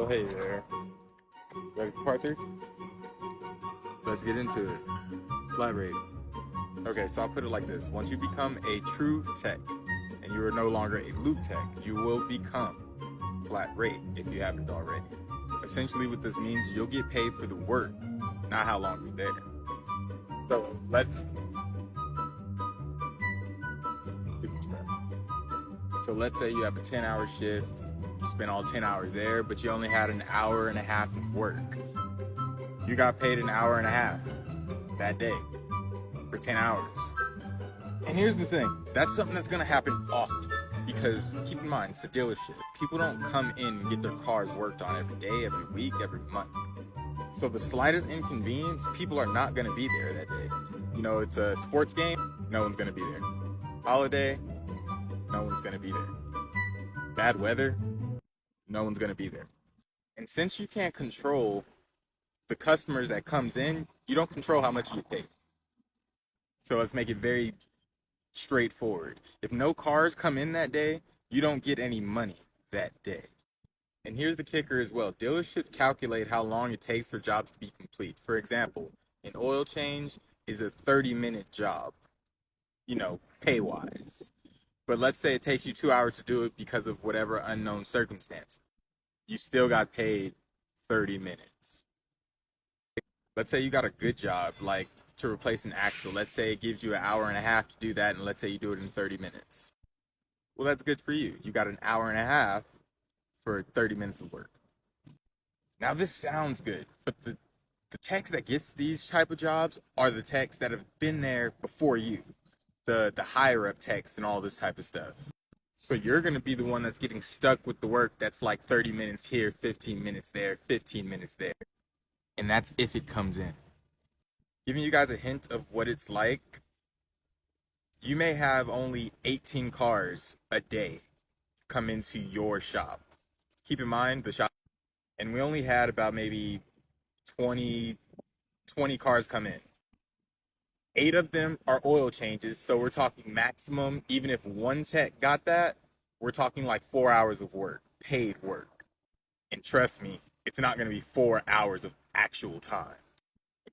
So hey there, ready for part 3? Let's get into it. Flat rate. Okay, so I'll put it like this. Once you become a true tech, and you are no longer a loop tech, you will become flat rate if you haven't already. Essentially what this means, you'll get paid for the work, not how long you're there. So let's say you have a 10-hour shift, you spent all 10 hours there, but you only had an hour and a half of work. You got paid an hour and a half that day for 10 hours. And here's the thing, that's something that's gonna happen often, because keep in mind, it's a dealership. People don't come in and get their cars worked on every day, every week, every month. So the slightest inconvenience, people are not gonna be there that day. You know, it's a sports game, no one's gonna be there. Holiday, no one's gonna be there. Bad weather, no one's gonna be there. And since you can't control the customers that comes in, you don't control how much you get paid. So let's make it very straightforward. If no cars come in that day, you don't get any money that day. And here's the kicker as well. Dealerships calculate how long it takes for jobs to be complete. For example, an oil change is a 30-minute job, pay-wise. But let's say it takes you 2 hours to do it because of whatever unknown circumstance. You still got paid 30 minutes. Let's say you got a good job, like to replace an axle. Let's say it gives you an hour and a half to do that, and let's say you do it in 30 minutes. Well, that's good for you. You got an hour and a half for 30 minutes of work. Now, this sounds good, but the techs that gets these type of jobs are the techs that have been there before you. The higher up techs and all this type of stuff. So you're going to be the one that's getting stuck with the work that's like 30 minutes here, 15 minutes there, 15 minutes there. And that's if it comes in. Giving you guys a hint of what it's like, you may have only 18 cars a day come into your shop. Keep in mind, the shop, and we only had about maybe 20 cars come in. 8 of them are oil changes, so we're talking maximum, even if one tech got that, we're talking like 4 hours of work, paid work. And trust me, it's not going to be 4 hours of actual time.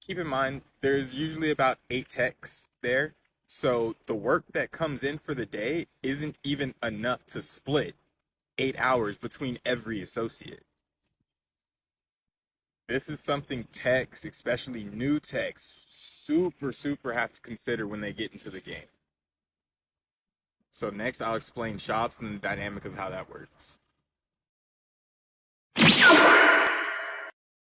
Keep in mind, there's usually about 8 techs there, so the work that comes in for the day isn't even enough to split 8 hours between every associate. This is something techs, especially new techs, super have to consider when they get into the game. So next I'll explain shops and the dynamic of how that works.